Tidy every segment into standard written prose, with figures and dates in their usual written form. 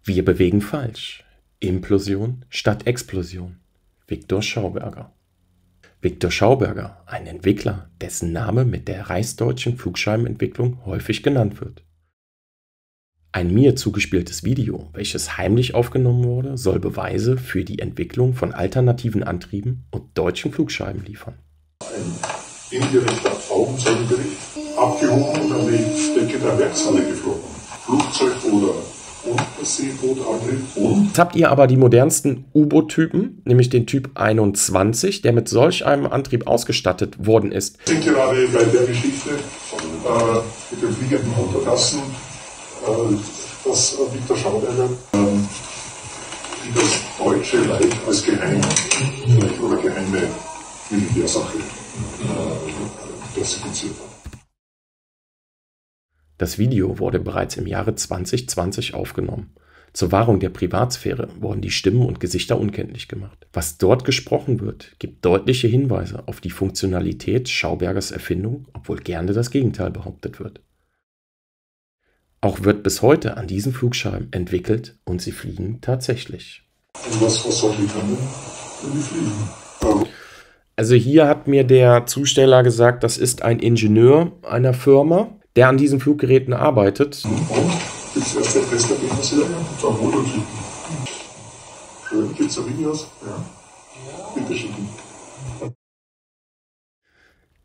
Wir bewegen falsch. Implosion statt Explosion. Viktor Schauberger. Viktor Schauberger, ein Entwickler, dessen Name mit der reichsdeutschen Flugscheibenentwicklung häufig genannt wird. Ein mir zugespieltes Video, welches heimlich aufgenommen wurde, soll Beweise für die Entwicklung von alternativen Antrieben und deutschen Flugscheiben liefern. Ein indirekter Augenzeugenbericht, abgehoben und an die Decke der Werkshalle geflogen. Flugzeug oder Unterseebootantrieb und... Jetzt habt ihr aber die modernsten U-Boot-Typen, nämlich den Typ 21, der mit solch einem Antrieb ausgestattet worden ist. Wir sind gerade bei der Geschichte mit den fliegenden Untertassen, dass Viktor Schauberger das Deutsche Reich als geheime Militärsache klassifiziert hat. Das Video wurde bereits im Jahre 2020 aufgenommen. Zur Wahrung der Privatsphäre wurden die Stimmen und Gesichter unkenntlich gemacht. Was dort gesprochen wird, gibt deutliche Hinweise auf die Funktionalität Schaubergers Erfindung, obwohl gerne das Gegenteil behauptet wird. Auch wird bis heute an diesen Flugscheiben entwickelt und sie fliegen tatsächlich. Und was soll die können, wenn die fliegen? Also hier hat mir der Zusteller gesagt, das ist ein Ingenieur einer Firma, der an diesen Fluggeräten arbeitet. Und gibt es erste Testergebnisse von Prototypen? Schön, gibt es da Videos? Ja. Bitte schicken.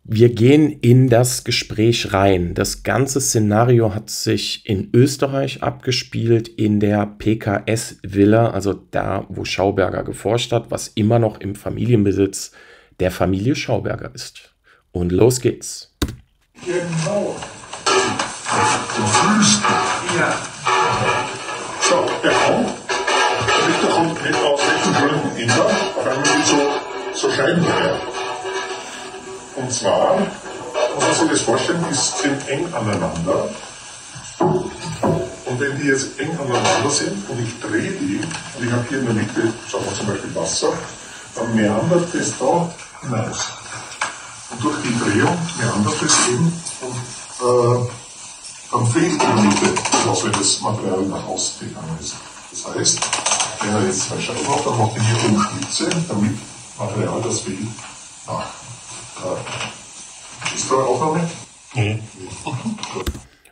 Wir gehen in das Gespräch rein. Das ganze Szenario hat sich in Österreich abgespielt, in der PKS-Villa, also da, wo Schauberger geforscht hat, was immer noch im Familienbesitz der Familie Schauberger ist. Und los geht's. Genau. Du fühlst. Ja. So, er kommt. Der Richter kommt nicht aus welchen Gründen immer, aber irgendwie so Scheiben her. Und zwar, muss man sich das vorstellen, die sind eng aneinander. Und wenn die jetzt eng aneinander sind und ich drehe die, und ich habe hier in der Mitte, schauen wir zum Beispiel Wasser, dann meandert das da hinaus. Und durch die Drehung meandert es eben und dann fehlt in der Mitte, was wenn das Material nach außen gegangen ist. Das heißt, wenn er jetzt zwei Scheiben macht, dann macht er hier oben Spitze, damit Material, das fehlt, nach. Ist da eine Aufnahme? Nee.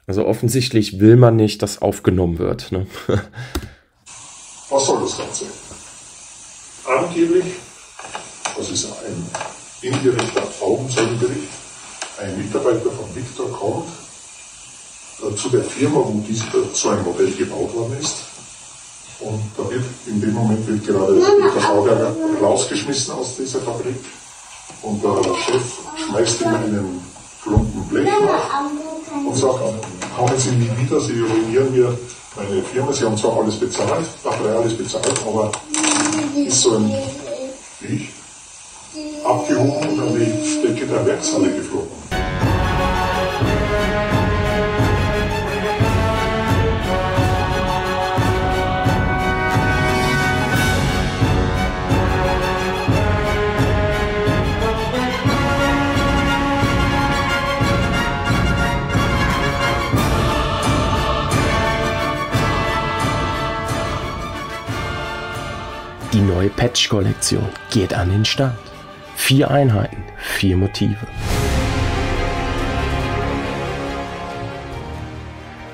Also offensichtlich will man nicht, dass aufgenommen wird. Ne? Was soll das Ganze? Angeblich, das ist ein indirekter Augenzeugenbericht, ein Mitarbeiter von Viktor kommt zu der Firma, wo so ein Modell gebaut worden ist. Und da wird in dem Moment gerade Viktor Schauberger rausgeschmissen aus dieser Fabrik. Und der Chef schmeißt ihm einen Klumpen Blech nach und sagt, kommen Sie nie wieder, Sie ruinieren mir meine Firma, Sie haben zwar alles bezahlt, Material ist bezahlt, aber ist so ein Viech abgehoben und an die Decke der Werkshalle geflogen. Die neue Patch-Kollektion geht an den Start. 4 Einheiten, 4 Motive.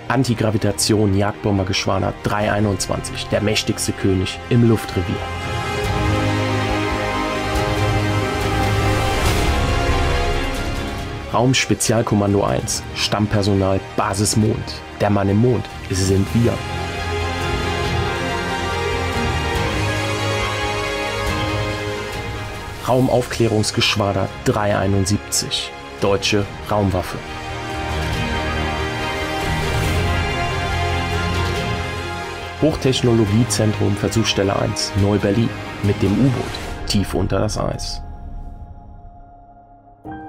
Antigravitation Jagdbombergeschwader 321, der mächtigste König im Luftrevier. Raumspezialkommando 1, Stammpersonal Basis Mond. Der Mann im Mond sind wir. Raumaufklärungsgeschwader 371, deutsche Raumwaffe. Hochtechnologiezentrum Versuchsstelle 1, Neu-Berlin, mit dem U-Boot tief unter das Eis.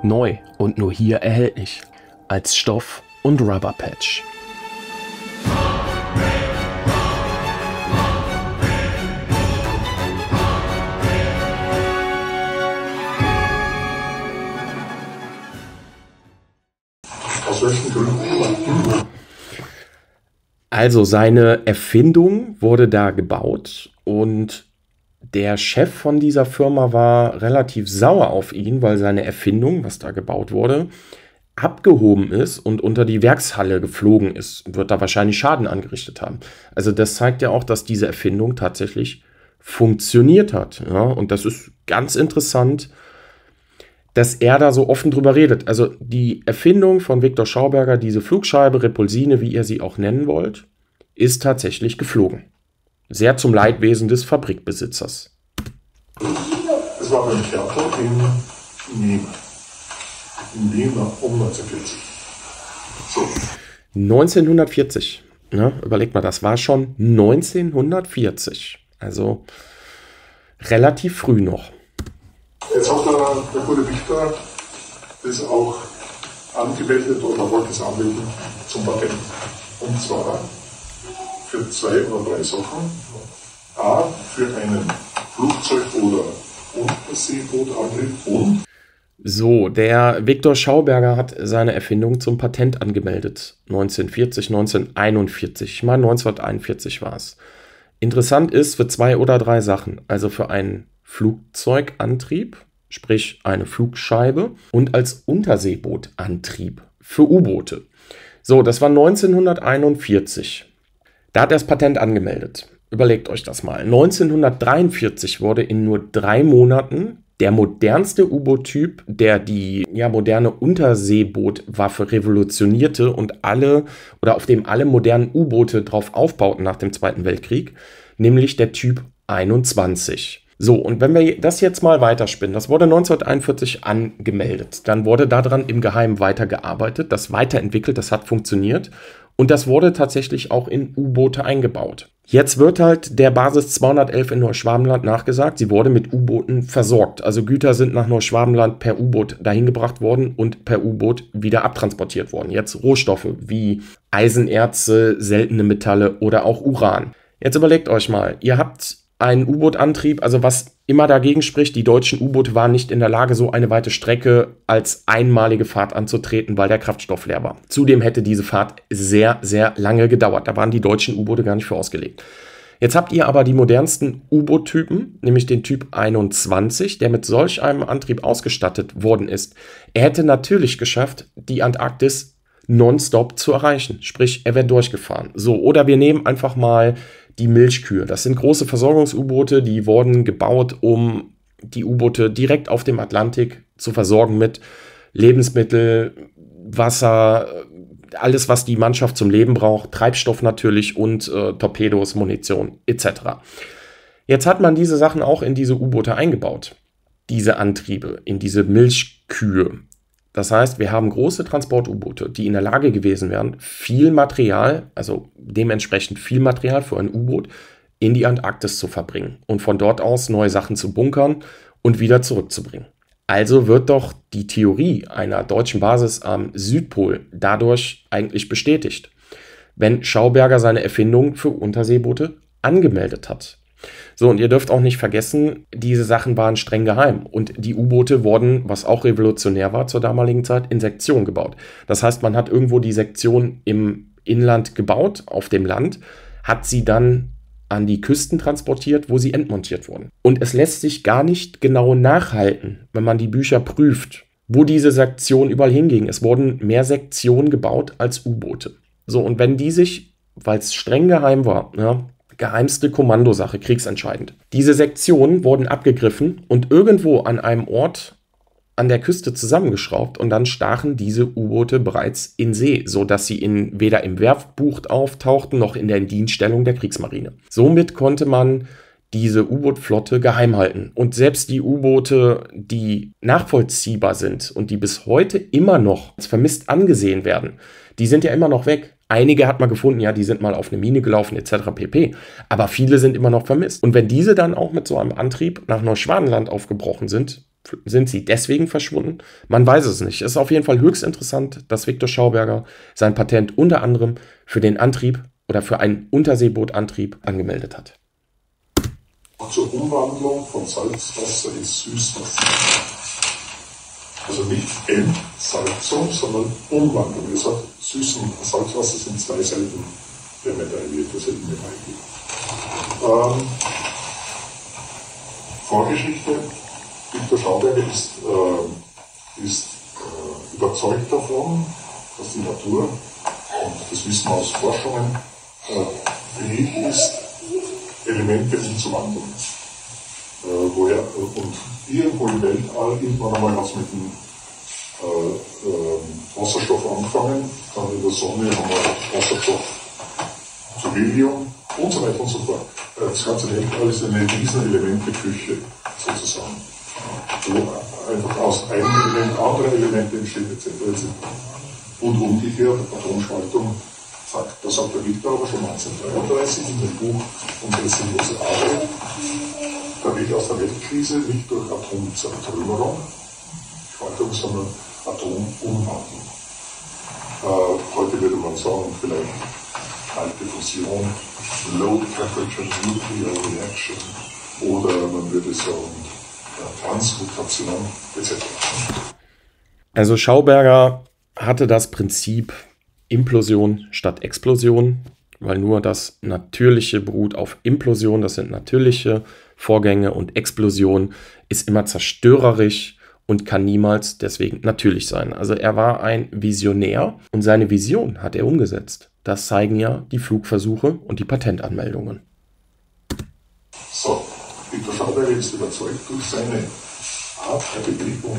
Neu und nur hier erhältlich, als Stoff- und Rubber-Patch. Aus welchen Gründen? Also seine Erfindung wurde da gebaut und der Chef von dieser Firma war relativ sauer auf ihn, weil seine Erfindung, was da gebaut wurde, abgehoben ist und unter die Werkshalle geflogen ist. Wird da wahrscheinlich Schaden angerichtet haben. Also das zeigt ja auch, dass diese Erfindung tatsächlich funktioniert hat. Ja? Und das ist ganz interessant, dass er da so offen drüber redet. Also die Erfindung von Victor Schauberger, diese Flugscheibe, Repulsine, wie ihr sie auch nennen wollt, ist tatsächlich geflogen. Sehr zum Leidwesen des Fabrikbesitzers. Es war beim Theater in Wien. In Wien um 1940. So. 1940. Ja, überlegt mal, das war schon 1940. Also relativ früh noch. Jetzt hat der gute Victor das auch angemeldet oder wollte es anmelden zum Patent. Und zwar für 2 oder 3 Sachen. A, für einen Flugzeug- oder Unterseebootantrieb und so, der Victor Schauberger hat seine Erfindung zum Patent angemeldet. 1940, 1941. Ich meine, 1941 war es. Interessant ist für 2 oder 3 Sachen. Also für einen Flugzeugantrieb, sprich eine Flugscheibe, und als Unterseebootantrieb für U-Boote. So, das war 1941. Da hat er das Patent angemeldet. Überlegt euch das mal. 1943 wurde in nur 3 Monaten der modernste U-Boot-Typ, der die moderne Unterseebootwaffe revolutionierte und auf dem alle modernen U-Boote drauf aufbauten nach dem Zweiten Weltkrieg, nämlich der Typ 21. So, und wenn wir das jetzt mal weiterspinnen, das wurde 1941 angemeldet, dann wurde daran im Geheimen weitergearbeitet, das weiterentwickelt, das hat funktioniert und das wurde tatsächlich auch in U-Boote eingebaut. Jetzt wird halt der Basis 211 in Neuschwabenland nachgesagt, sie wurde mit U-Booten versorgt. Also Güter sind nach Neuschwabenland per U-Boot dahin gebracht worden und per U-Boot wieder abtransportiert worden. Jetzt Rohstoffe wie Eisenerze, seltene Metalle oder auch Uran. Jetzt überlegt euch mal, ihr habt einen U-Boot-Antrieb, also was immer dagegen spricht, die deutschen U-Boote waren nicht in der Lage, so eine weite Strecke als einmalige Fahrt anzutreten, weil der Kraftstoff leer war. Zudem hätte diese Fahrt sehr, sehr lange gedauert. Da waren die deutschen U-Boote gar nicht für ausgelegt. Jetzt habt ihr aber die modernsten U-Boot-Typen, nämlich den Typ 21, der mit solch einem Antrieb ausgestattet worden ist. Er hätte natürlich geschafft, die Antarktis nonstop zu erreichen. Sprich, er wäre durchgefahren. So, oder wir nehmen einfach mal die Milchkühe. Das sind große Versorgungs-U-Boote, die wurden gebaut, um die U-Boote direkt auf dem Atlantik zu versorgen mit Lebensmittel, Wasser, alles, was die Mannschaft zum Leben braucht, Treibstoff natürlich und Torpedos, Munition etc. Jetzt hat man diese Sachen auch in diese U-Boote eingebaut, diese Antriebe, in diese Milchkühe. Das heißt, wir haben große Transport-U-Boote, die in der Lage gewesen wären, viel Material, also dementsprechend viel Material für ein U-Boot, in die Antarktis zu verbringen und von dort aus neue Sachen zu bunkern und wieder zurückzubringen. Also wird doch die Theorie einer deutschen Basis am Südpol dadurch eigentlich bestätigt, wenn Schauberger seine Erfindung für Unterseeboote angemeldet hat. So, und ihr dürft auch nicht vergessen, diese Sachen waren streng geheim und die U-Boote wurden, was auch revolutionär war zur damaligen Zeit, in Sektion gebaut. Das heißt, man hat irgendwo die Sektion im Inland gebaut, auf dem Land, hat sie dann an die Küsten transportiert, wo sie entmontiert wurden. Und es lässt sich gar nicht genau nachhalten, wenn man die Bücher prüft, wo diese Sektionen überall hingingen. Es wurden mehr Sektionen gebaut als U-Boote. So, und wenn die sich, weil es streng geheim war, geheimste Kommandosache, kriegsentscheidend. Diese Sektionen wurden abgegriffen und irgendwo an einem Ort an der Küste zusammengeschraubt und dann stachen diese U-Boote bereits in See, sodass sie weder im Werftbuch auftauchten noch in der Indienststellung der Kriegsmarine. Somit konnte man diese U-Boot-Flotte geheim halten. Und selbst die U-Boote, die nachvollziehbar sind und die bis heute immer noch als vermisst angesehen werden, die sind ja immer noch weg. Einige hat man gefunden, ja, die sind mal auf eine Mine gelaufen etc. pp. Aber viele sind immer noch vermisst. Und wenn diese dann auch mit so einem Antrieb nach Neuschwabenland aufgebrochen sind sie deswegen verschwunden? Man weiß es nicht. Es ist auf jeden Fall höchst interessant, dass Victor Schauberger sein Patent unter anderem für den Antrieb oder für einen Unterseebootantrieb angemeldet hat. Zur Umwandlung von Salzwasser in Süßwasser. Also nicht Entsalzung, sondern Umwandlung. Das hat süßen Salzwasser sind 2 Seiten der Medaille derselben Medaille. Vorgeschichte: Viktor Schauberger ist überzeugt davon, dass die Natur, und das wissen wir aus Forschungen, fähig ist, Elemente umzuwandeln. Und irgendwo im Weltall, irgendwann einmal hat es mit dem Wasserstoff angefangen, dann in der Sonne haben wir Wasserstoff zu Helium und so weiter und so fort. Das ganze Weltall ist eine riesen Elementeküche sozusagen, wo einfach aus einem Element andere Elemente entstehen etc. Und umgekehrt, Atomspaltung, das sagt der Victor aber schon 1933 in dem Buch Unsere sinnlose Arbeit. Der Weg aus der Weltkrise nicht durch Atomzertrümmerung, Spaltung, sondern Atomumwandlung. Heute würde man sagen, vielleicht kalte Fusion, Low Temperature Nuclear Reaction, oder man würde sagen Transmutation etc. Also Schauberger hatte das Prinzip Implosion statt Explosion, weil nur das Natürliche beruht auf Implosion, das sind natürliche Vorgänge, und Explosion ist immer zerstörerisch und kann niemals deswegen natürlich sein. Also er war ein Visionär und seine Vision hat er umgesetzt. Das zeigen ja die Flugversuche und die Patentanmeldungen. So, Viktor Schauberger ist überzeugt, durch seine Art der Bewegung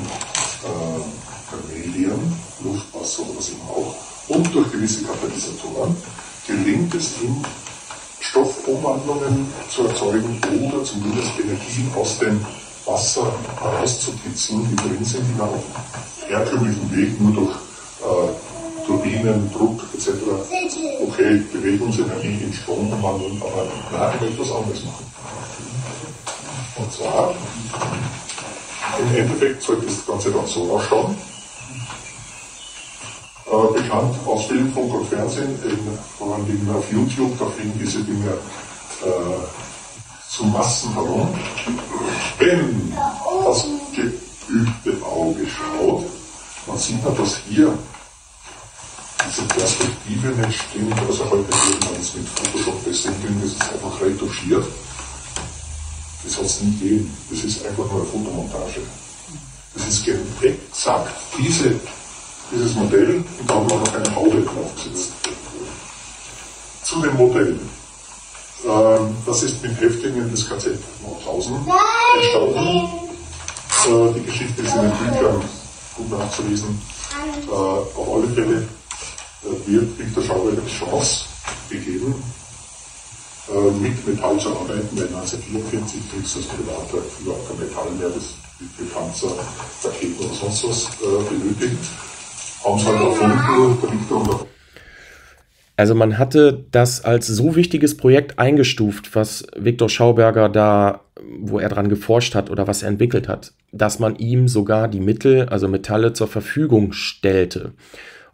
der Medien, Luft, Wasser oder was immer auch, und durch gewisse Katalysatoren gelingt es ihm, Stoffumwandlungen zu erzeugen oder zumindest Energien aus dem Wasser herauszukitzeln, die drin sind, die man auf herkömmlichen Weg nur durch Turbinen, Druck etc. Okay, Bewegungsenergie in Strom umwandeln, aber nein, ich möchte etwas anderes machen. Und zwar, im Endeffekt sollte das Ganze dann so ausschauen. Bekannt aus Film, Funk und Fernsehen, vor allem auf YouTube, da fliegen diese Dinge zu Massen herum. Wenn das geübte Auge schaut, dann sieht man, dass hier diese Perspektive nicht stimmt. Also heute würde man es mit Photoshop besser hinkriegen, das ist einfach retuschiert. Das soll es nicht geben. Das ist einfach nur eine Fotomontage. Das ist exakt dieses Modell, und da haben wir noch eine Haube draufgesetzt. Zu dem Modell. Das ist mit Häftlingen des KZ Mauthausen entstanden. Die Geschichte ist in den Büchern gut nachzulesen. Auf alle Fälle wird Viktor Schauberger die Chance gegeben, mit Metall zu arbeiten, weil 1944 kriegst du als Privater überhaupt kein Metall mehr, das für Panzer, Raketen oder sonst was benötigt. Haben sie halt erfunden, der Viktor und Also man hatte das als so wichtiges Projekt eingestuft, was Viktor Schauberger da, wo er dran geforscht hat oder was er entwickelt hat, dass man ihm sogar die Mittel, also Metalle, zur Verfügung stellte,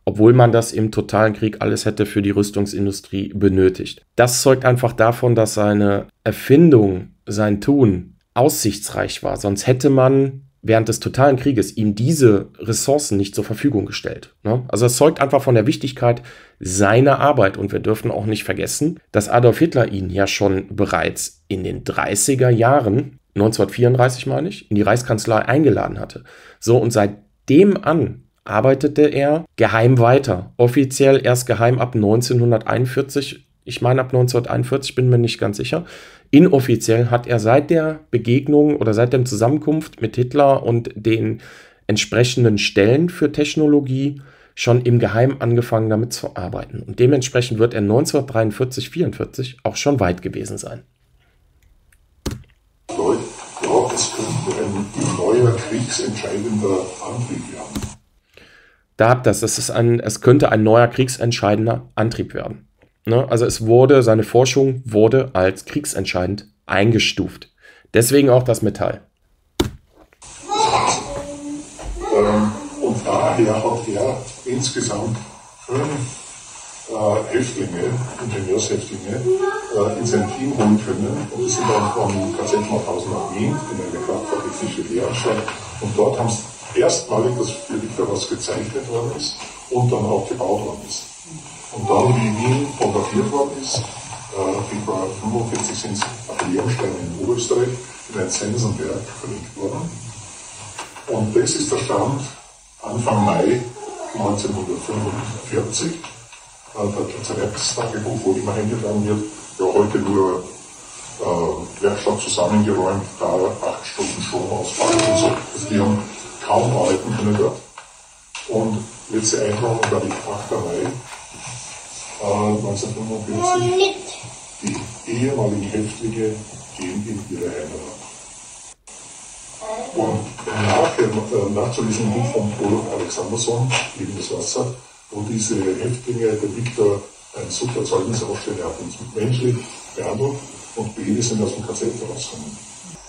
obwohl man das im totalen Krieg alles hätte für die Rüstungsindustrie benötigt. Das zeugt einfach davon, dass seine Erfindung, sein Tun aussichtsreich war. Sonst hätte man während des totalen Krieges ihm diese Ressourcen nicht zur Verfügung gestellt. Also es zeugt einfach von der Wichtigkeit seiner Arbeit. Und wir dürfen auch nicht vergessen, dass Adolf Hitler ihn ja schon bereits in den 30er Jahren, 1934 meine ich, in die Reichskanzlei eingeladen hatte. So, und seitdem an arbeitete er geheim weiter. Offiziell erst geheim ab 1941. Ich meine ab 1941, bin mir nicht ganz sicher. Inoffiziell hat er seit der Begegnung oder seit der Zusammenkunft mit Hitler und den entsprechenden Stellen für Technologie schon im Geheimen angefangen, damit zu arbeiten. Und dementsprechend wird er 1943, 1944 auch schon weit gewesen sein. Ja, es könnte ein neuer kriegsentscheidender Antrieb werden. Es könnte ein neuer kriegsentscheidender Antrieb werden. Also seine Forschung wurde als kriegsentscheidend eingestuft. Deswegen auch das Metall. Und daher hat er insgesamt 5 Häftlinge, Ingenieurshäftlinge, in sein Team holen können. Und die sind dann von KZ Mauthausen nach Wien in eine Kraftfabrik Lehranstalt. Und dort haben sie erstmalig, dass für Viktor was gezeichnet worden ist und dann auch gebaut worden ist. Und dann, wie Wien fotografiert worden ist, Februar 1945 sind sie auf Lehrstein in Oberösterreich in ein Sensenberg verlegt worden. Und das ist der Stand Anfang Mai 1945. Der Zerwerkstagebuch, wo immer eingetragen wird, ja heute nur Werkstatt zusammengeräumt, da 8 Stunden Stromausfall und so. Also die haben kaum arbeiten können dort. Und letzte Eintragung, glaube ich, 8. Mai 1945. Die ehemaligen Häftlinge gehen in ihre Heimat. Und nach zu diesem Buch von Paul Alexanderson, Lebendes Wasser, wo diese Häftlinge, der Viktor, ein super Zeugnis aufstellen, er hat uns menschlich behandelt und beide sind aus dem KZ rausgekommen.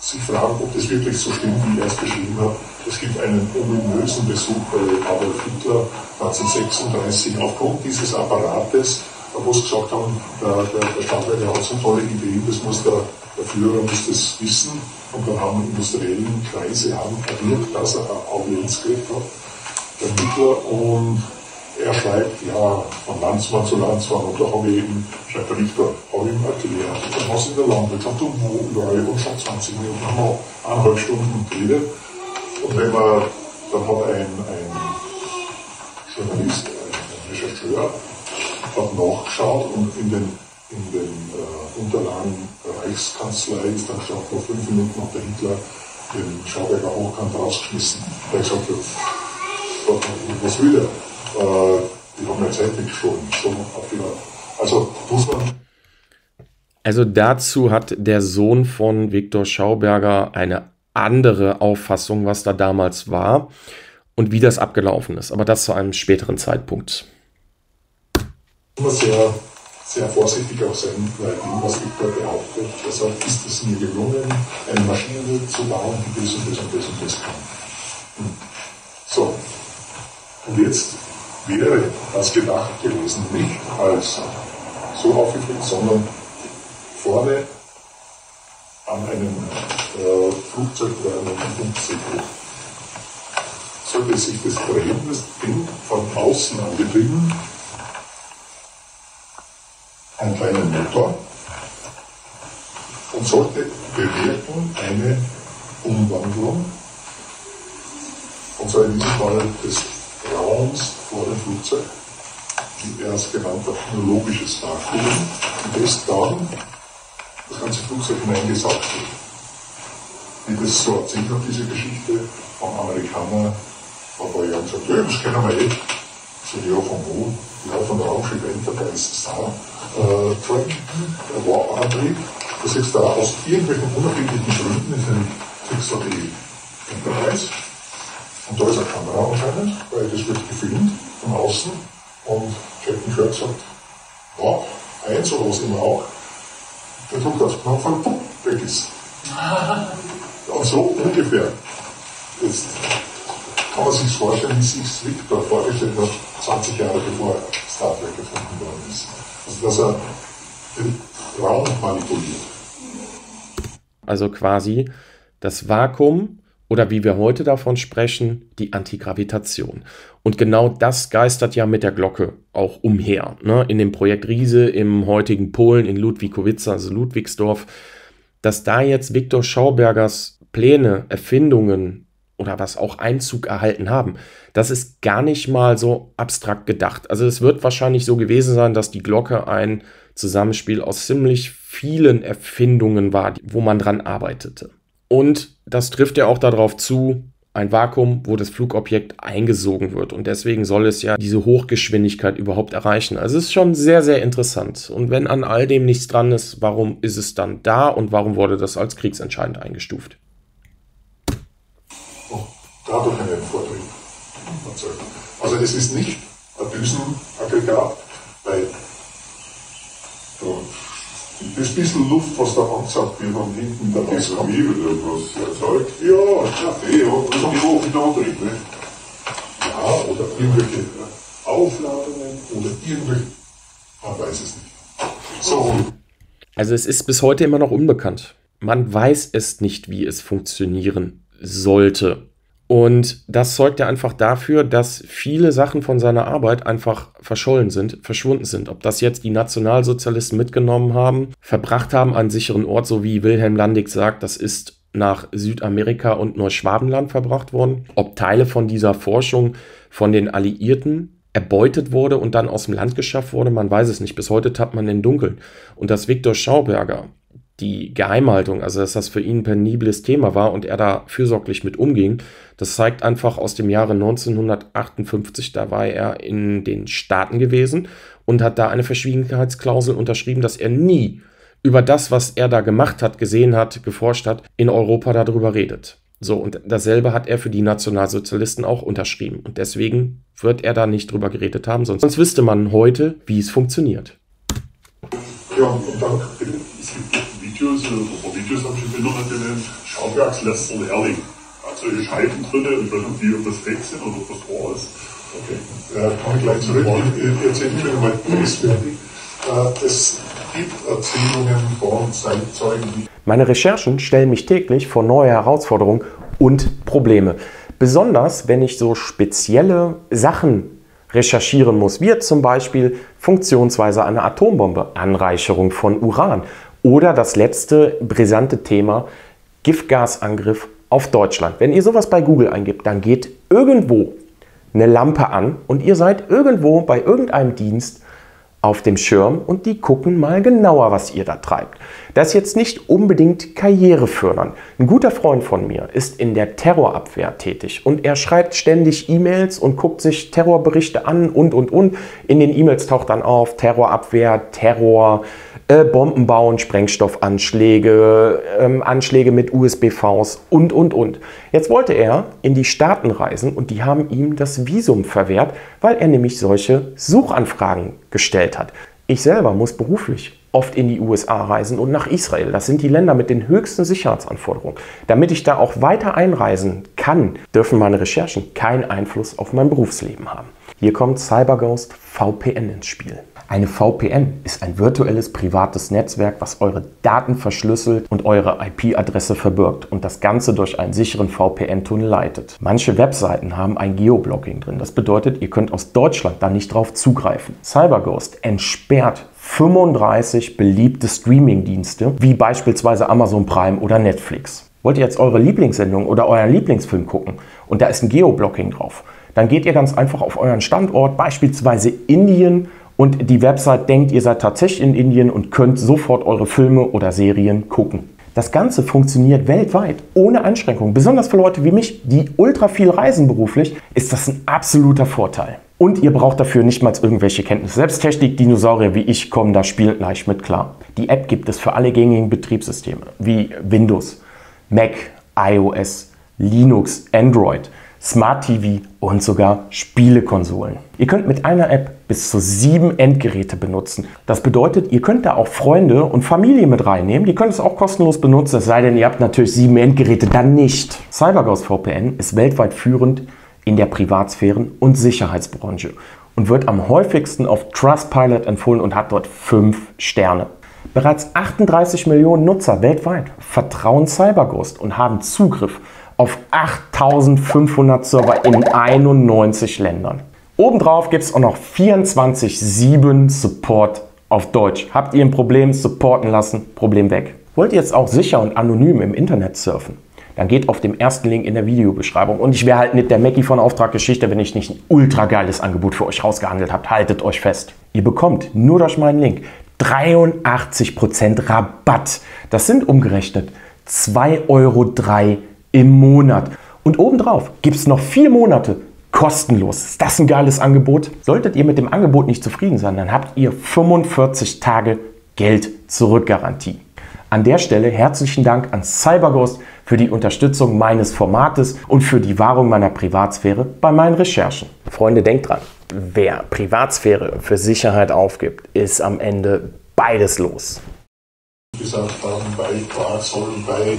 Sich fragen, ob das wirklich so stimmt, wie er es beschrieben hat. Es gibt einen ominösen Besuch bei Adolf Hitler 1936 aufgrund dieses Apparates, wo sie gesagt haben, der Stadtleiter hat so tolle Ideen, das muss der Führer muss das wissen. Und dann haben industriellen Kreise erwirkt, dass er eine Audienz gekriegt hat, der Hitler, und er schreibt, ja, von Landsmann zu Landsmann, und da habe ich eben, schreibt der Viktor, habe ich ihm erklärt, dann hast du in der Landwirtschaft und wo überall, und schon 20 Minuten haben wir 1,5 Stunden geredet. Und wenn man, dann hat ein Journalist, ein Rechercheur, hat nachgeschaut und in den Unterlagen der Reichskanzlei ist dann schon vor 5 Minuten hat der Hitler den Schauberger hochkant rausgeschmissen. Da hat gesagt, was will er? Die haben ja Zeit nicht gestohlen. Also muss man. Also dazu hat der Sohn von Viktor Schauberger eine andere Auffassung, was da damals war und wie das abgelaufen ist. Aber das zu einem späteren Zeitpunkt. Immer sehr, sehr vorsichtig auch sein, weil dem, was Viktor behauptet, er sagt, ist es mir gelungen, eine Maschine zu bauen, die das und das und das und das kann. So, und jetzt wäre das gedacht gewesen, nicht als so aufgefüllt, sondern vorne an einem Flugzeug oder einem Flugzeug sollte sich das drehen, das Ding von außen angetrieben, einen kleinen Motor, und sollte bewirken eine Umwandlung, und zwar in diesem Fall des Raums vor dem Flugzeug, wie er es genannt hat, technologisches Vakuum, und das dann das ganze Flugzeug hineingesaugt wird. Wie das so erzählt hat, diese Geschichte vom Amerikaner vor ein paar Jahren gesagt, ja, das kennen wir eh. So, ja, von wo? Ja, von der Raumschiff Enterprise Star Trek, War-Antrieb. Das ist da aus irgendwelchen unterschiedlichen Gründen ist ein Fixer die Enterprise. Und da ist eine Kamera anscheinend, weil das wird gefilmt von außen. Und Captain Kirk sagt, wow, eins oder was immer auch. Der drückt aufs Knopf und pupp, weg ist. Und so ungefähr. Jetzt kann man sich vorstellen, wie sich Victor vorgestellt hat, 20 Jahre bevor Star Trek gefunden worden ist. Also, dass er den Raum manipuliert. Also quasi das Vakuum, oder wie wir heute davon sprechen, die Antigravitation. Und genau das geistert ja mit der Glocke auch umher. Ne? In dem Projekt Riese im heutigen Polen, in Ludwikowice, also Ludwigsdorf, dass da jetzt Viktor Schaubergers Pläne, Erfindungen oder was auch Einzug erhalten haben, das ist gar nicht mal so abstrakt gedacht. Also es wird wahrscheinlich so gewesen sein, dass die Glocke ein Zusammenspiel aus ziemlich vielen Erfindungen war, wo man dran arbeitete. Und das trifft ja auch darauf zu, ein Vakuum, wo das Flugobjekt eingesogen wird. Und deswegen soll es ja diese Hochgeschwindigkeit überhaupt erreichen. Also es ist schon sehr, sehr interessant. Und wenn an all dem nichts dran ist, warum ist es dann da und warum wurde das als kriegsentscheidend eingestuft? Dadurch einen Vortrieb erzeugt. Also es ist nicht ein Düsenaggregat, weil das bisschen Luft, was da angesagt wird und hinten der Wasserwebel oder was erzeugt, ja, Kaffee, das ist ein hohen Antrieb. Ne? Ja, oder irgendwelche Aufladungen oder irgendwelche, man weiß es nicht. So. Also es ist bis heute immer noch unbekannt. Man weiß es nicht, wie es funktionieren sollte. Und das zeugt ja einfach dafür, dass viele Sachen von seiner Arbeit einfach verschollen sind, verschwunden sind. Ob das jetzt die Nationalsozialisten mitgenommen haben, verbracht haben an einen sicheren Ort, so wie Wilhelm Landig sagt, das ist nach Südamerika und Neuschwabenland verbracht worden. Ob Teile von dieser Forschung von den Alliierten erbeutet wurde und dann aus dem Land geschafft wurde, man weiß es nicht. Bis heute tappt man im Dunkeln. Und dass Viktor Schauberger die Geheimhaltung, also dass das für ihn ein penibles Thema war und er da fürsorglich mit umging, das zeigt einfach aus dem Jahre 1958, da war er in den Staaten gewesen und hat da eine Verschwiegenheitsklausel unterschrieben, dass er nie über das, was er da gemacht hat, gesehen hat, geforscht hat, in Europa darüber redet. So, und dasselbe hat er für die Nationalsozialisten auch unterschrieben. Und deswegen wird er da nicht drüber geredet haben, sonst wüsste man heute, wie es funktioniert. Ja, und dann es gibt Videos, haben schon Bilder gesehen, Schaubergs letzter Lehrling. Also hier Scheiben drin, ich weiß nicht, ob das fake sind oder ob das wahr ist. Okay, komme ich gleich zurück. Ich erzähle schon mal fertig. Es gibt Erzählungen von Zeitzeugen. Meine Recherchen stellen mich täglich vor neue Herausforderungen und Probleme. Besonders, wenn ich so spezielle Sachen recherchieren muss, wie zum Beispiel Funktionsweise einer Atombombe, Anreicherung von Uran oder das letzte brisante Thema Giftgasangriff auf Deutschland. Wenn ihr sowas bei Google eingibt, dann geht irgendwo eine Lampe an und ihr seid irgendwo bei irgendeinem Dienst auf dem Schirm und die gucken mal genauer, was ihr da treibt. Das ist jetzt nicht unbedingt karrierefördernd. Ein guter Freund von mir ist in der Terrorabwehr tätig und er schreibt ständig E-Mails und guckt sich Terrorberichte an und. In den E-Mails taucht dann auf Terrorabwehr, Terror, Bomben bauen, Sprengstoffanschläge, Anschläge mit USB-Vs und. Jetzt wollte er in die Staaten reisen und die haben ihm das Visum verwehrt, weil er nämlich solche Suchanfragen gestellt hat. Ich selber muss beruflich oft in die USA reisen und nach Israel. Das sind die Länder mit den höchsten Sicherheitsanforderungen. Damit ich da auch weiter einreisen kann, dürfen meine Recherchen keinen Einfluss auf mein Berufsleben haben. Hier kommt CyberGhost VPN ins Spiel. Eine VPN ist ein virtuelles privates Netzwerk, was eure Daten verschlüsselt und eure IP-Adresse verbirgt und das Ganze durch einen sicheren VPN-Tunnel leitet. Manche Webseiten haben ein Geoblocking drin. Das bedeutet, ihr könnt aus Deutschland da nicht drauf zugreifen. CyberGhost entsperrt 35 beliebte Streaming-Dienste, wie beispielsweise Amazon Prime oder Netflix. Wollt ihr jetzt eure Lieblingssendung oder euren Lieblingsfilm gucken und da ist ein Geoblocking drauf, dann geht ihr ganz einfach auf euren Standort, beispielsweise Indien, und die Website denkt, ihr seid tatsächlich in Indien und könnt sofort eure Filme oder Serien gucken. Das Ganze funktioniert weltweit ohne Einschränkungen. Besonders für Leute wie mich, die ultra viel reisen beruflich, ist das ein absoluter Vorteil. Und ihr braucht dafür nicht mal irgendwelche Kenntnisse. Selbst Technik-Dinosaurier wie ich kommen da spielend leicht mit klar. Die App gibt es für alle gängigen Betriebssysteme wie Windows, Mac, iOS, Linux, Android, Smart TV und sogar Spielekonsolen. Ihr könnt mit einer App bis zu 7 Endgeräte benutzen. Das bedeutet, ihr könnt da auch Freunde und Familie mit reinnehmen. Die könnt es auch kostenlos benutzen, es sei denn, ihr habt natürlich 7 Endgeräte, dann nicht. CyberGhost VPN ist weltweit führend in der Privatsphären- und Sicherheitsbranche und wird am häufigsten auf Trustpilot empfohlen und hat dort 5 Sterne. Bereits 38 Millionen Nutzer weltweit vertrauen CyberGhost und haben Zugriff auf 8500 Server in 91 Ländern. Obendrauf gibt es auch noch 24/7 Support auf Deutsch. Habt ihr ein Problem, supporten lassen, Problem weg. Wollt ihr jetzt auch sicher und anonym im Internet surfen? Dann geht auf dem ersten Link in der Videobeschreibung. Und ich wäre halt nicht der Mackie von Auftraggeschichte, wenn ich nicht ein ultra geiles Angebot für euch rausgehandelt habe. Haltet euch fest. Ihr bekommt nur durch meinen Link 83% Rabatt. Das sind umgerechnet 2,03 € im Monat. Und obendrauf gibt es noch 4 Monate kostenlos. Ist das ein geiles Angebot? Solltet ihr mit dem Angebot nicht zufrieden sein, dann habt ihr 45 Tage Geld-Zurück-Garantie. An der Stelle herzlichen Dank an CyberGhost für die Unterstützung meines Formates und für die Wahrung meiner Privatsphäre bei meinen Recherchen. Freunde, denkt dran, wer Privatsphäre für Sicherheit aufgibt, ist am Ende beides los. Gesagt haben, bei Fahrzeugen, bei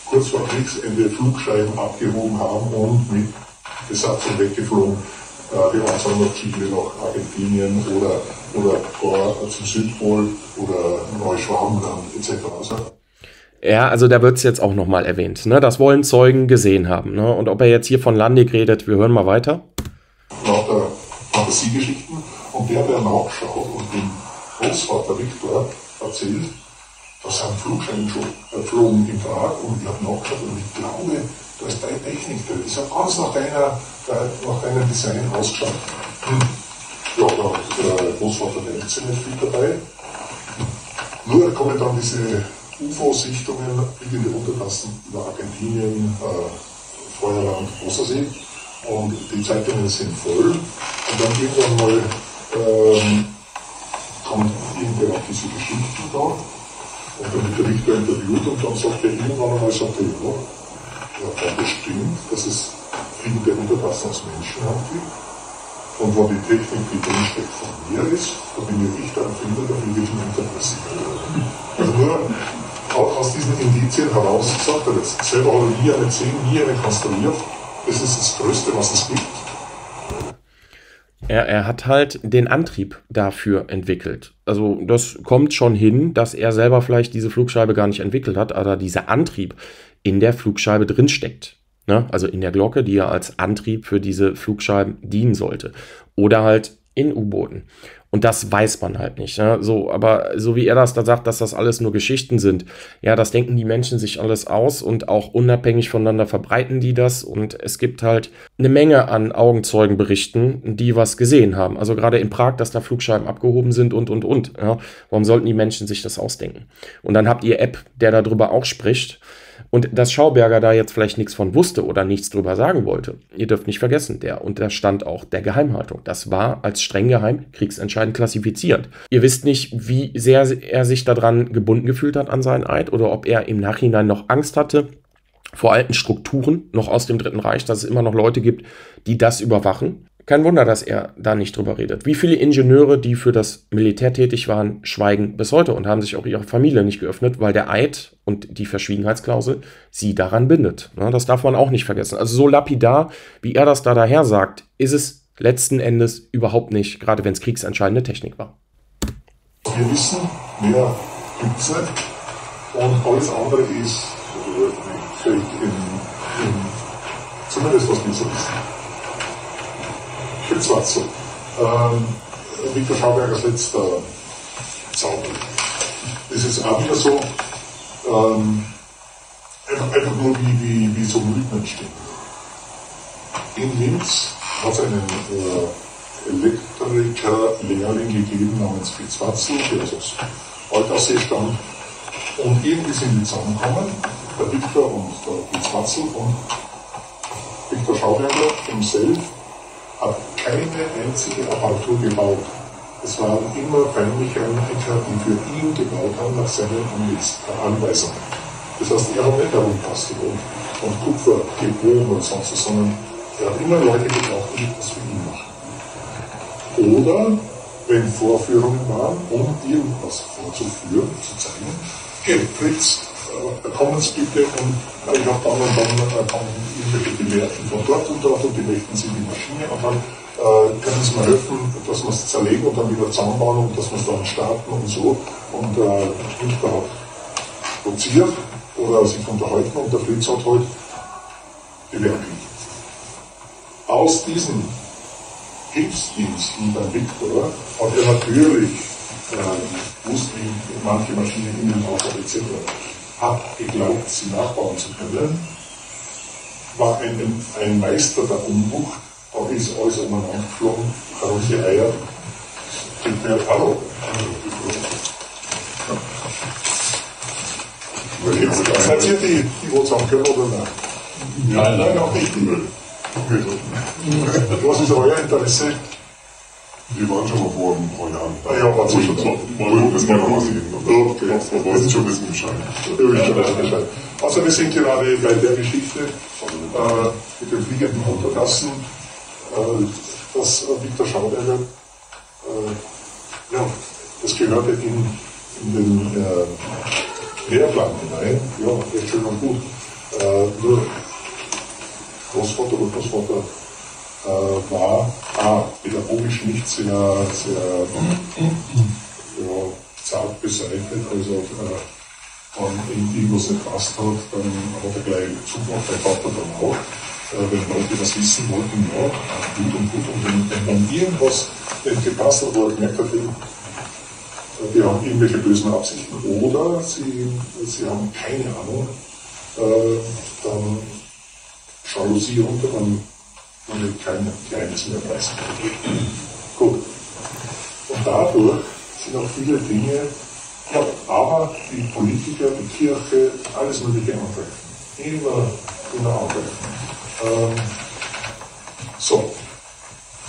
kurz vor Kriegsende Flugscheiben abgehoben haben und mit Besatzung weggeflogen. Die waren dann noch Chile, nach Argentinien oder gar zum Südpol oder Neuschwabenland etc. Ja, also da wird es jetzt auch nochmal erwähnt. Ne? Das wollen Zeugen gesehen haben. Ne? Und ob er jetzt hier von Landig redet, wir hören mal weiter. Nach der Fantasiegeschichten. Und der nachschaut und dem Großvater Viktor erzählt, da sind Flugscheine schon geflogen in Prag und ich habe nachgeschaut und ich glaube, da ist deine Technik drin. Das hat ganz nach deinem Design ausgeschaut. Ja, der Großvater denkt sich nicht viel dabei. Nur kommen dann diese UFO-Sichtungen in die Untertassen über Argentinien, Feuerland, Wassersee und die Zeitungen sind voll und dann irgendwann mal kommt irgendwer auf diese Geschichten da und dann wird der Richter interviewt und dann sagt er irgendwann einmal, ja, das stimmt, dass es fliegende Untertassen aus Menschenhand gibt. Und wenn die Technik, die drinsteckt, von mir ist, dann bin ich der Erfinder, da fliege ich nicht interessiert. Also nur aus diesen Indizien heraus sagt er das. Selber hat er nie eine gesehen, nie eine konstruiert. Das ist das Größte, was es gibt. Er hat halt den Antrieb dafür entwickelt. Also das kommt schon hin, dass er selber vielleicht diese Flugscheibe gar nicht entwickelt hat, aber dieser Antrieb in der Flugscheibe drinsteckt. Ne? Also in der Glocke, die ja als Antrieb für diese Flugscheiben dienen sollte. Oder halt in U-Booten. Und das weiß man halt nicht. Ne? So, aber so wie er das da sagt, dass das alles nur Geschichten sind, ja, das denken die Menschen sich alles aus und auch unabhängig voneinander verbreiten die das. Und es gibt halt eine Menge an Augenzeugenberichten, die was gesehen haben. Also gerade in Prag, dass da Flugscheiben abgehoben sind und. Ja? Warum sollten die Menschen sich das ausdenken? Und dann habt ihr App, der darüber auch spricht. Und dass Schauberger da jetzt vielleicht nichts von wusste oder nichts drüber sagen wollte, ihr dürft nicht vergessen, der Unterstand auch der Geheimhaltung. Das war als streng geheim, kriegsentscheidend klassifiziert. Ihr wisst nicht, wie sehr er sich daran gebunden gefühlt hat an seinen Eid oder ob er im Nachhinein noch Angst hatte vor alten Strukturen, noch aus dem Dritten Reich, dass es immer noch Leute gibt, die das überwachen. Kein Wunder, dass er da nicht drüber redet. Wie viele Ingenieure, die für das Militär tätig waren, schweigen bis heute und haben sich auch ihre Familie nicht geöffnet, weil der Eid und die Verschwiegenheitsklausel sie daran bindet. Das darf man auch nicht vergessen. Also so lapidar, wie er das da daher sagt, ist es letzten Endes überhaupt nicht, gerade wenn es kriegsentscheidende Technik war. Wir wissen, mehr gibt es nicht und alles andere ist zumindest was wir so wissen. Schützwatzel. Viktor Schaubergers letzter Zauber. Das ist auch wieder so, einfach nur wie so Mythen entstehen. In Linz hat es einen Elektriker-Lehrling gegeben namens Fitzwatzel, der aus Altaussee stammt. Und irgendwie sind die zusammengekommen, der Viktor und der Fitzwatzel und Viktor Schauberger himself hat keine einzige Apparatur gebaut. Es waren immer feindliche Elektriker, die für ihn gebaut haben nach seinen Anweisungen. Das heißt, er hat nicht herumgebastelt und Kupfer gebogen und sonst was, sondern er hat immer Leute gebraucht, die das für ihn machen. Oder, wenn Vorführungen waren, um irgendwas vorzuführen, zu zeigen, hey, Fritz, kommen Sie bitte und ich habe dann und dann kommen irgendwelche Gelehrten von dort und die möchten Sie die Maschine und dann können Sie mir helfen, dass wir es zerlegen und dann wieder zusammenbauen und dass wir es dann starten und so. Und ich da doziert oder sich unterhalten und der Fritz hat halt gewerblich. Aus diesen Hilfsdiensten beim Viktor hat er natürlich wusste, wie manche Maschinen innen ausschaut etc. hat geglaubt, sie nachbauen zu können, war ein Meister der Umbucht, da ist alles umeinander geflogen, große Eier, hallo. Seid ihr die sagen können oder nein? Nein, auch nicht. Was ist euer Interesse? Die waren schon mal vor ein paar Jahren. Ja, war schon so. Das kann man mal sehen. Wir sind schon ein bisschen Bescheid. Also wir sind gerade bei der Geschichte mit den fliegenden Untertassen, dass Viktor Schauberger, das gehörte in den Lehrplan hinein, ja, recht schön und gut. Nur Großvater oder Großvater war pädagogisch nicht sehr zart beseitigt, also wenn ihm irgendwas nicht gepasst hat, dann hat er gleich zugemacht, der Vater dann auch. Wenn Leute was wissen wollten, ja, gut. Und wenn irgendwas nicht gepasst hat, wo er gemerkt hat, die haben irgendwelche bösen Absichten oder sie haben keine Ahnung, dann Jalousie runter, dann wird kein Geheimnis mehr preisen. Gut. Und dadurch sind auch viele Dinge, ja, aber die Politiker, die Kirche, alles Mögliche angreifen. Immer angreifen. So.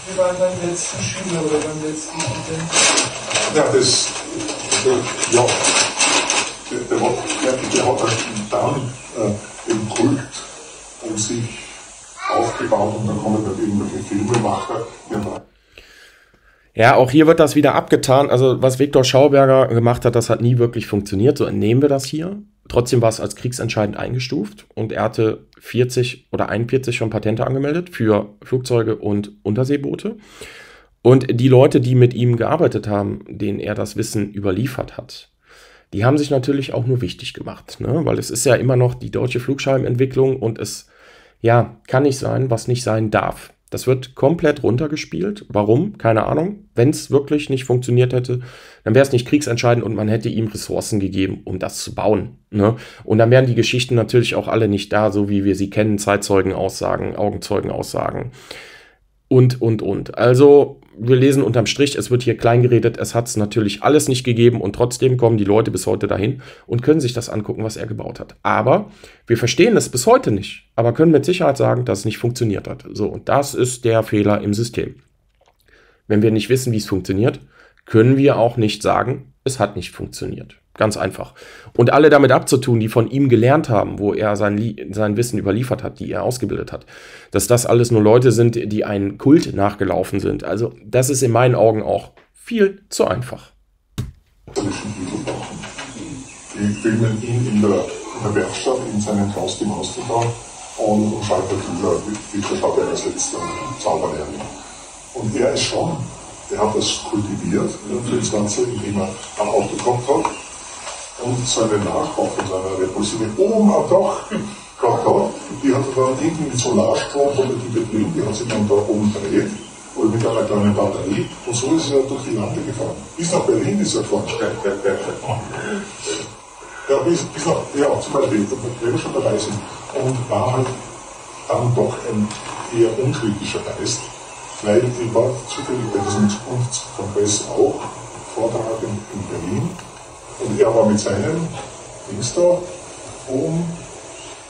Wie war beim letzten Schüler oder beim letzten Student? Ja, der hat halt dann den Kult um sich aufgebaut und dann kommen halt irgendwelche Filmemacher. Ja, auch hier wird das wieder abgetan. Also was Viktor Schauberger gemacht hat, das hat nie wirklich funktioniert. So entnehmen wir das hier. Trotzdem war es als kriegsentscheidend eingestuft und er hatte 40 oder 41 schon Patente angemeldet für Flugzeuge und Unterseeboote. Und die Leute, die mit ihm gearbeitet haben, denen er das Wissen überliefert hat, die haben sich natürlich auch nur wichtig gemacht, ne? Weil es ist ja immer noch die deutsche Flugscheibenentwicklung und es kann nicht sein, was nicht sein darf. Das wird komplett runtergespielt. Warum? Keine Ahnung. Wenn es wirklich nicht funktioniert hätte, dann wäre es nicht kriegsentscheidend und man hätte ihm Ressourcen gegeben, um das zu bauen, ne? Und dann wären die Geschichten natürlich auch alle nicht da, so wie wir sie kennen, Zeitzeugenaussagen, Augenzeugenaussagen und. Also wir lesen unterm Strich, es wird hier klein geredet, es hat es natürlich alles nicht gegeben und trotzdem kommen die Leute bis heute dahin und können sich das angucken, was er gebaut hat. Aber wir verstehen es bis heute nicht, aber können mit Sicherheit sagen, dass es nicht funktioniert hat. So, und das ist der Fehler im System. Wenn wir nicht wissen, wie es funktioniert, können wir auch nicht sagen, es hat nicht funktioniert. Ganz einfach. Und alle damit abzutun, die von ihm gelernt haben, wo er sein Wissen überliefert hat, die er ausgebildet hat, dass das alles nur Leute sind, die einen Kult nachgelaufen sind. Also das ist in meinen Augen auch viel zu einfach. Die filmen ihn in der Werkstatt, in seinem Haus, im Hausbau und schalten über Viktor Schauberger als letzter Zauberlehrling. Und er ist schon, der hat das kultiviert, für das Ganze, indem er ein Auto gehabt hat. Und seine Nachbau von seiner Repulsive oben am Dach gehabt hat, die hat er dann irgendwie mit Solarstrom von der Betrieb, die hat sich dann da oben dreht, oder mit einer kleinen Batterie, und so ist er durch die Lande gefahren. Bis nach Berlin ist er gefahren. Ja, bis nach, ja, zum Beispiel, wenn wir schon dabei sind, und war halt dann doch ein eher unkritischer Geist, weil ich war zufällig bei diesem Zukunftskongress auch Vortrag in Berlin. Und er war mit seinem Dings da oben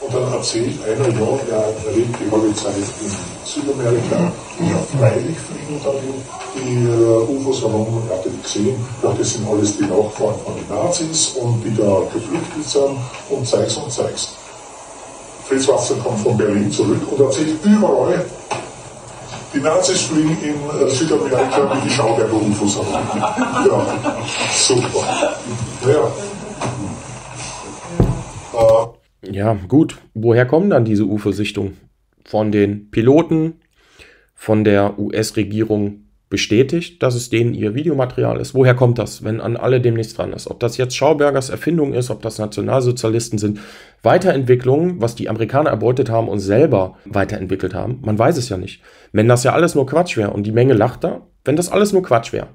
und dann erzählt einer, ja, er lebt die halbe Zeit in Südamerika, ja, freilich fliegen da die UFOs herum, er hat die gesehen, ja, das sind alles die Nachfahren von den Nazis und die da geflüchtet sind und zeig's. Fritz Wasser kommt von Berlin zurück und erzählt überall, die Nazis fliegen in Südamerika wie die Schauberger UFOs herum. Ja, super. Ja, gut. Woher kommen dann diese UFO-Sichtungen? Von den Piloten, von der US-Regierung bestätigt, dass es denen ihr Videomaterial ist. Woher kommt das, wenn an alledem nichts dran ist? Ob das jetzt Schaubergers Erfindung ist, ob das Nationalsozialisten sind, Weiterentwicklungen, was die Amerikaner erbeutet haben und selber weiterentwickelt haben, man weiß es ja nicht. Wenn das ja alles nur Quatsch wäre und die Menge lacht da, wenn das alles nur Quatsch wäre,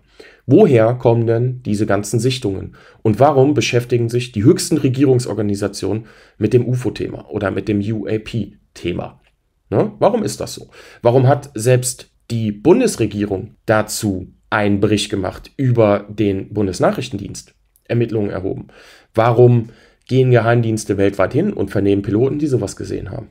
woher kommen denn diese ganzen Sichtungen? Und warum beschäftigen sich die höchsten Regierungsorganisationen mit dem UFO-Thema oder mit dem UAP-Thema? Ne? Warum ist das so? Warum hat selbst die Bundesregierung dazu einen Bericht gemacht über den Bundesnachrichtendienst, Ermittlungen erhoben? Warum gehen Geheimdienste weltweit hin und vernehmen Piloten, die sowas gesehen haben?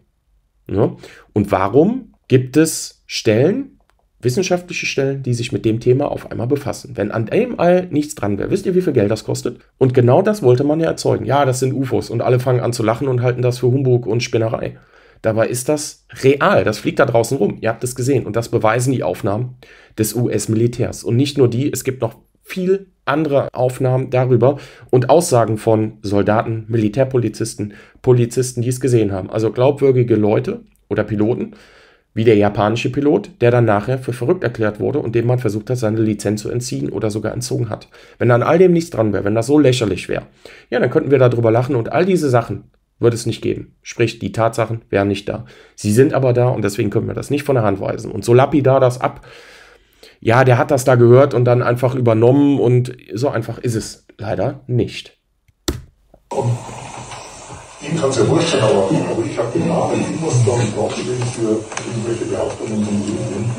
Ne? Und warum gibt es Stellen, wissenschaftliche Stellen, die sich mit dem Thema auf einmal befassen? Wenn an dem all nichts dran wäre, wisst ihr, wie viel Geld das kostet? Und genau das wollte man ja erzeugen. Ja, das sind UFOs und alle fangen an zu lachen und halten das für Humbug und Spinnerei. Dabei ist das real, das fliegt da draußen rum, ihr habt es gesehen und das beweisen die Aufnahmen des US-Militärs. Und nicht nur die, es gibt noch viel andere Aufnahmen darüber und Aussagen von Soldaten, Militärpolizisten, Polizisten, die es gesehen haben. Also glaubwürdige Leute oder Piloten wie der japanische Pilot, der dann nachher für verrückt erklärt wurde und dem man versucht hat, seine Lizenz zu entziehen oder sogar entzogen hat. Wenn an all dem nichts dran wäre, wenn das so lächerlich wäre, ja, dann könnten wir darüber lachen und all diese Sachen würde es nicht geben. Sprich, die Tatsachen wären nicht da. Sie sind aber da und deswegen können wir das nicht von der Hand weisen. Und so lapidar das ab, ja, der hat das da gehört und dann einfach übernommen und so einfach ist es leider nicht. Und ihm kann es ja wurscht sein, aber ich habe den Namen, ich muss da nicht nachlegen für irgendwelche Behauptungen von Medien,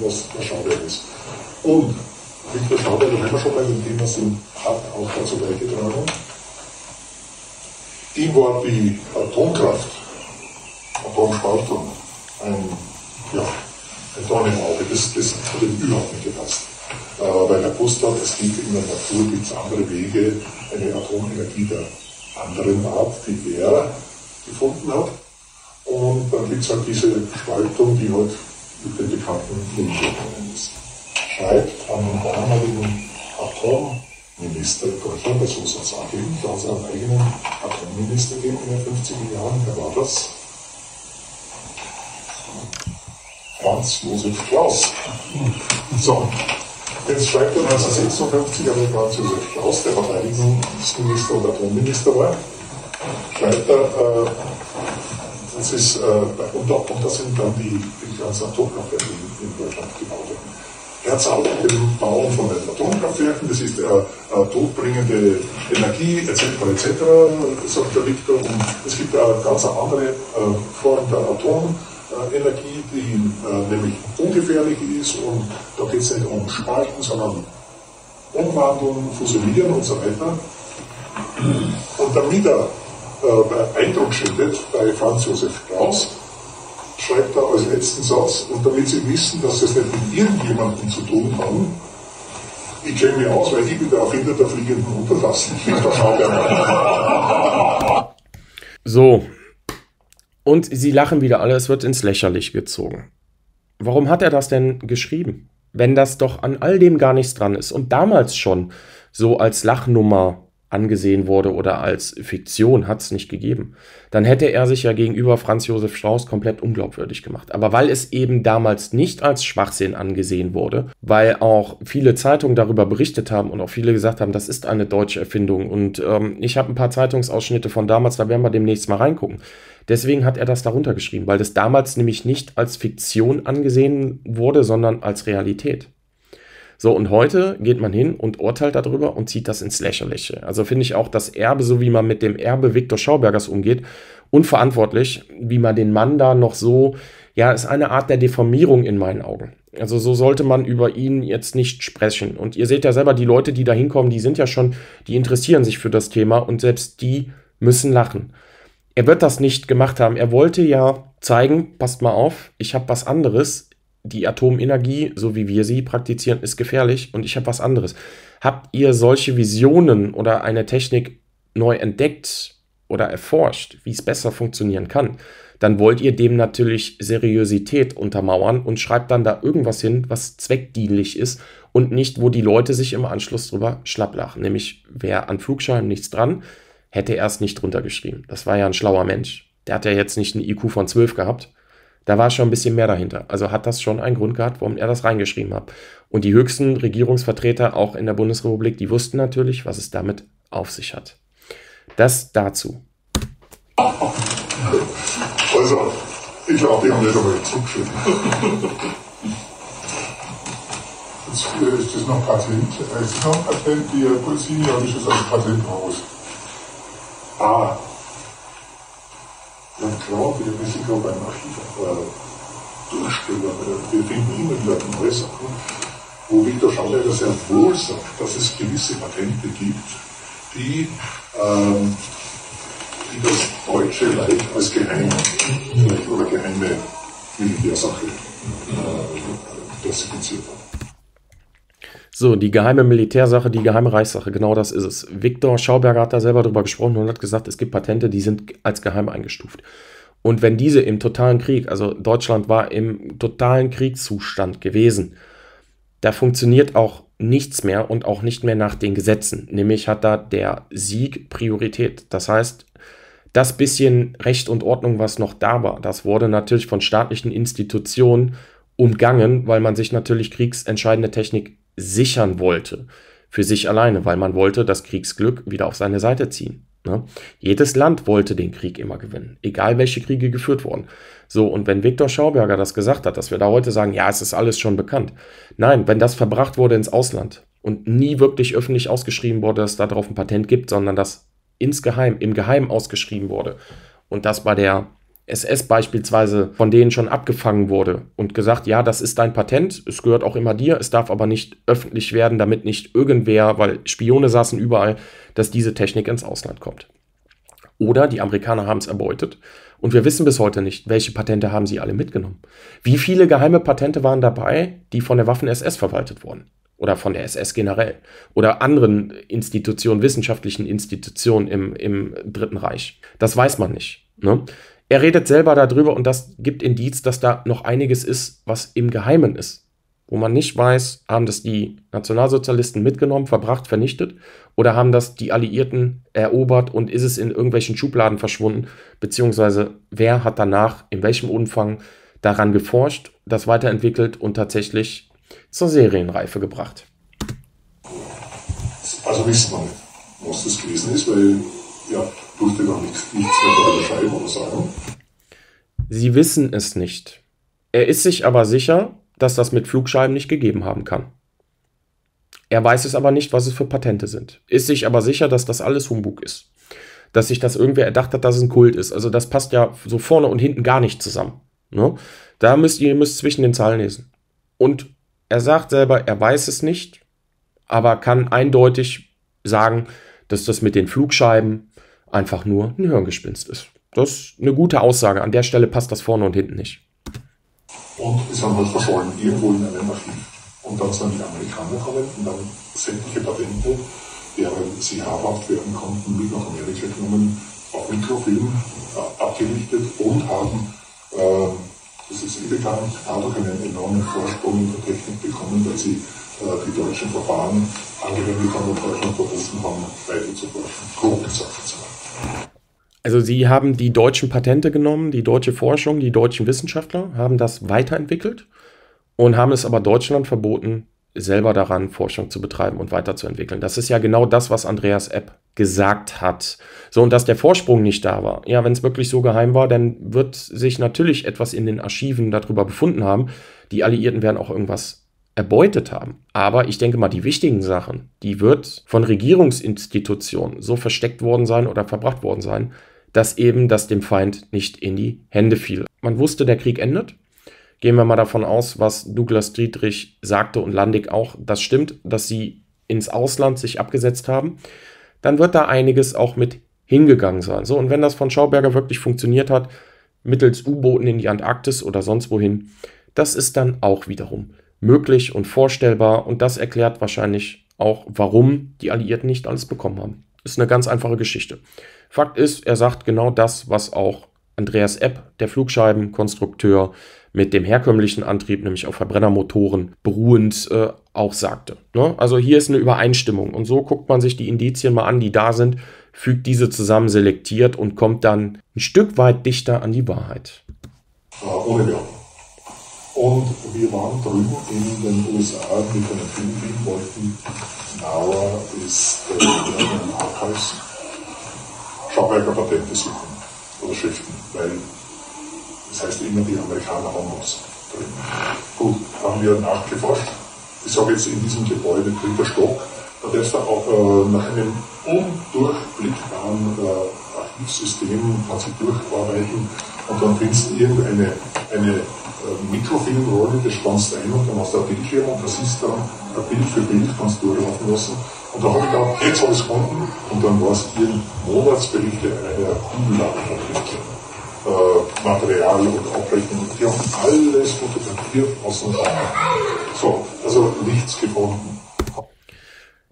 was der Schauberger ist. Und Viktor Schauberger, wenn wir schon bei dem Thema sind, hat auch dazu beigetragen. Ihm war die Atomkraft, Atomspaltung, ein Dorn im Auge, das hat ihm überhaupt nicht gepasst. Weil er gewusst hat, es gibt in der Natur gibt's andere Wege, eine Atomenergie der anderen Art, die er gefunden hat. Und dann gibt es halt diese Spaltung, die halt mit den bekannten Nebenwirkungen ist. Schreibt an den damaligen Atomminister in Deutschland, das muss man sagen, da hat es einen eigenen Atomminister gegeben in den 50er Jahren, wer war das? Franz Josef Strauß. So, jetzt schreibt er 1956, aber Franz Josef Strauß, der Verteidigungsminister und Atomminister war, schreibt er, das ist, und da sind dann die ganzen Atomkraftwerke in Deutschland gebaut worden. Er zahlt den Bau von den Atomkraftwerken, das ist todbringende Energie, etc., sagt der Viktor. Und es gibt eine ganz andere Form der Atomenergie, die nämlich ungefährlich ist. Und da geht es nicht um Spalten, sondern Umwandeln, Fusionieren und so weiter. Und damit er Eindruck schindet bei Franz Josef Strauß, schreibt er als letzten Satz, und damit Sie wissen, dass es nicht mit irgendjemandem zu tun haben, ich kenne mich aus, weil ich bin der Erfinder der fliegenden Untertassen. So, und sie lachen wieder alle, es wird ins Lächerliche gezogen. Warum hat er das denn geschrieben? Wenn das doch an all dem gar nichts dran ist und damals schon so als Lachnummer angesehen wurde oder als Fiktion, hat es nicht gegeben, dann hätte er sich ja gegenüber Franz Josef Strauß komplett unglaubwürdig gemacht. Aber weil es eben damals nicht als Schwachsinn angesehen wurde, weil auch viele Zeitungen darüber berichtet haben und auch viele gesagt haben, das ist eine deutsche Erfindung und ich habe ein paar Zeitungsausschnitte von damals, da werden wir demnächst mal reingucken. Deswegen hat er das darunter geschrieben, weil das damals nämlich nicht als Fiktion angesehen wurde, sondern als Realität. So, und heute geht man hin und urteilt darüber und zieht das ins Lächerliche. Also finde ich auch das Erbe, so wie man mit dem Erbe Viktor Schaubergers umgeht, unverantwortlich, wie man den Mann da noch so, ja, ist eine Art der Deformierung in meinen Augen. Also so sollte man über ihn jetzt nicht sprechen. Und ihr seht ja selber, die Leute, die da hinkommen, die sind ja schon, die interessieren sich für das Thema und selbst die müssen lachen. Er wird das nicht gemacht haben. Er wollte ja zeigen, passt mal auf, ich habe was anderes. Die Atomenergie, so wie wir sie praktizieren, ist gefährlich und ich habe was anderes. Habt ihr solche Visionen oder eine Technik neu entdeckt oder erforscht, wie es besser funktionieren kann, dann wollt ihr dem natürlich Seriosität untermauern und schreibt dann da irgendwas hin, was zweckdienlich ist und nicht, wo die Leute sich im Anschluss drüber schlapplachen. Nämlich, wer an Flugscheiben nichts dran, hätte er es nicht drunter geschrieben. Das war ja ein schlauer Mensch. Der hat ja jetzt nicht einen IQ von 12 gehabt. Da war schon ein bisschen mehr dahinter. Also hat das schon einen Grund gehabt, warum er das reingeschrieben hat. Und die höchsten Regierungsvertreter, auch in der Bundesrepublik, die wussten natürlich, was es damit auf sich hat. Das dazu. Also, ich glaube, die haben nicht einmal zugeschrieben. Jetzt ist das noch Patent. Es ist noch Patent, die Pulsini habe ich jetzt als Patent raus. Ja klar, wir müssen gerade beim Archiv durchstellen. Wir finden immer wieder neue Sachen, wo Viktor Schauberger sehr wohl sagt, dass es gewisse Patente gibt, die das Deutsche Reich als geheim oder geheime Militärsache klassifiziert hat. So, die geheime Militärsache, die geheime Reichssache, genau das ist es. Viktor Schauberger hat da selber drüber gesprochen und hat gesagt, es gibt Patente, die sind als geheim eingestuft. Und wenn diese im totalen Krieg, also Deutschland war im totalen Kriegszustand gewesen, da funktioniert auch nichts mehr und auch nicht mehr nach den Gesetzen. Nämlich hat da der Sieg Priorität. Das heißt, Das bisschen Recht und Ordnung, was noch da war, das wurde natürlich von staatlichen Institutionen umgangen, weil man sich natürlich kriegsentscheidende Technik sichern wollte. Für sich alleine, weil man wollte das Kriegsglück wieder auf seine Seite ziehen. Ne? Jedes Land wollte den Krieg immer gewinnen, egal welche Kriege geführt wurden. So, und wenn Viktor Schauberger das gesagt hat, dass wir da heute sagen, ja, es ist alles schon bekannt. Nein, wenn das verbracht wurde ins Ausland und nie wirklich öffentlich ausgeschrieben wurde, dass es darauf ein Patent gibt, sondern das insgeheim, im Geheimen ausgeschrieben wurde und das bei der SS beispielsweise von denen schon abgefangen wurde und gesagt, ja, das ist dein Patent, es gehört auch immer dir, es darf aber nicht öffentlich werden, damit nicht irgendwer, weil Spione saßen überall, dass diese Technik ins Ausland kommt. Oder die Amerikaner haben es erbeutet und wir wissen bis heute nicht, welche Patente haben sie alle mitgenommen. Wie viele geheime Patente waren dabei, die von der Waffen-SS verwaltet wurden? Oder von der SS generell? Oder anderen Institutionen, wissenschaftlichen Institutionen im Dritten Reich? Das weiß man nicht, ne? Er redet selber darüber und das gibt Indiz, dass da noch einiges ist, was im Geheimen ist. Wo man nicht weiß, haben das die Nationalsozialisten mitgenommen, verbracht, vernichtet oder haben das die Alliierten erobert und ist es in irgendwelchen Schubladen verschwunden, beziehungsweise wer hat danach, in welchem Umfang daran geforscht, das weiterentwickelt und tatsächlich zur Serienreife gebracht. Also wissen wir nicht, was das gewesen ist, weil ja, durfte da nichts mehr darüber schreiben oder sagen. Sie wissen es nicht. Er ist sich aber sicher, dass das mit Flugscheiben nicht gegeben haben kann. Er weiß es aber nicht, was es für Patente sind. Ist sich aber sicher, dass das alles Humbug ist. Dass sich das irgendwer erdacht hat, dass es ein Kult ist. Also das passt ja so vorne und hinten gar nicht zusammen. Ne? Da ihr müsst zwischen den Zeilen lesen. Und er sagt selber, er weiß es nicht, aber kann eindeutig sagen, dass das mit den Flugscheiben einfach nur ein Hirngespinst ist. Das ist eine gute Aussage. An der Stelle passt das vorne und hinten nicht. Und die sind halt verschollen, irgendwo in einem Archiv. Und dann sind die Amerikaner gekommen und dann sämtliche Patente, deren sie habhaft werden konnten, mit nach Amerika genommen, auf Mikrofilm abgerichtet und haben, das ist bekannt, dadurch einen enormen Vorsprung in der Technik bekommen, weil sie die deutschen Verfahren angewendet haben und Deutschland verboten haben, weiter zu forschen. Grob gesagt jetzt mal. Also sie haben die deutschen Patente genommen, die deutsche Forschung, die deutschen Wissenschaftler haben das weiterentwickelt und haben es aber Deutschland verboten, selber daran Forschung zu betreiben und weiterzuentwickeln. Das ist ja genau das, was Andreas Epp gesagt hat. So, und dass der Vorsprung nicht da war. Ja, wenn es wirklich so geheim war, dann wird sich natürlich etwas in den Archiven darüber befunden haben. Die Alliierten werden auch irgendwas erbeutet haben. Aber ich denke mal, die wichtigen Sachen, die wird von Regierungsinstitutionen so versteckt worden sein oder verbracht worden sein, dass eben das dem Feind nicht in die Hände fiel. Man wusste, der Krieg endet. Gehen wir mal davon aus, was Douglas Dietrich sagte und Landig auch, das stimmt, dass sie ins Ausland sich abgesetzt haben. Dann wird da einiges auch mit hingegangen sein. So, und wenn das von Schauberger wirklich funktioniert hat, mittels U-Booten in die Antarktis oder sonst wohin, das ist dann auch wiederum möglich und vorstellbar und das erklärt wahrscheinlich auch, warum die Alliierten nicht alles bekommen haben. Ist eine ganz einfache Geschichte. Fakt ist, er sagt genau das, was auch Andreas Epp, der Flugscheibenkonstrukteur mit dem herkömmlichen Antrieb, nämlich auf Verbrennermotoren beruhend, auch sagte. Ne? Also hier ist eine Übereinstimmung und so guckt man sich die Indizien mal an, die da sind, fügt diese zusammen, selektiert und kommt dann ein Stück weit dichter an die Wahrheit. Ohne Werbung. Und wir waren drüben in den USA mit einem Film, wollten Nauer ist in Archives Schauberger Patente suchen oder Schriften, weil das heißt immer, die Amerikaner haben was drin. Gut, haben wir nachgeforscht. Ich sage jetzt in diesem Gebäude, dritter Stock, da darfst du auch nach einem undurchblickbaren Archivsystem kann sich durcharbeiten und dann findest du irgendeine Mikrofilmrolle, das spannst du ein und dann hast du ein Bildschirm und das ist dann Bild für Bild, kannst du durchlaufen lassen. Und da habe ich gedacht, jetzt habe ich es gefunden und dann war es hier Monatsberichte einer Kugellagerfabrik. Material und Abrechnung. Die haben alles fotografiert, was noch war. So, also nichts gefunden.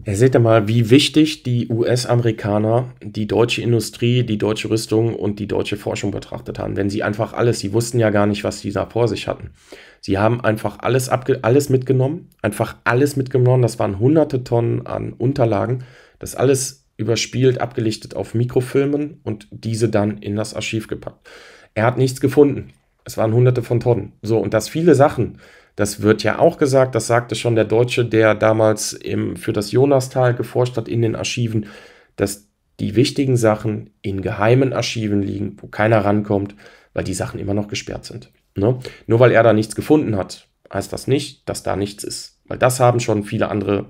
Ja, seht ihr mal, wie wichtig die US-Amerikaner die deutsche Industrie, die deutsche Rüstung und die deutsche Forschung betrachtet haben. Wenn sie einfach sie wussten ja gar nicht, was die da vor sich hatten. Sie haben einfach alles mitgenommen, das waren hunderte Tonnen an Unterlagen, das alles überspielt, abgelichtet auf Mikrofilmen und diese dann in das Archiv gepackt. Er hat nichts gefunden. Es waren hunderte von Tonnen. So, und dass viele Sachen, das wird ja auch gesagt, das sagte schon der Deutsche, der damals für das Jonastal geforscht hat in den Archiven, dass die wichtigen Sachen in geheimen Archiven liegen, wo keiner rankommt, weil die Sachen immer noch gesperrt sind. Ne? Nur weil er da nichts gefunden hat, heißt das nicht, dass da nichts ist. Weil das haben schon viele andere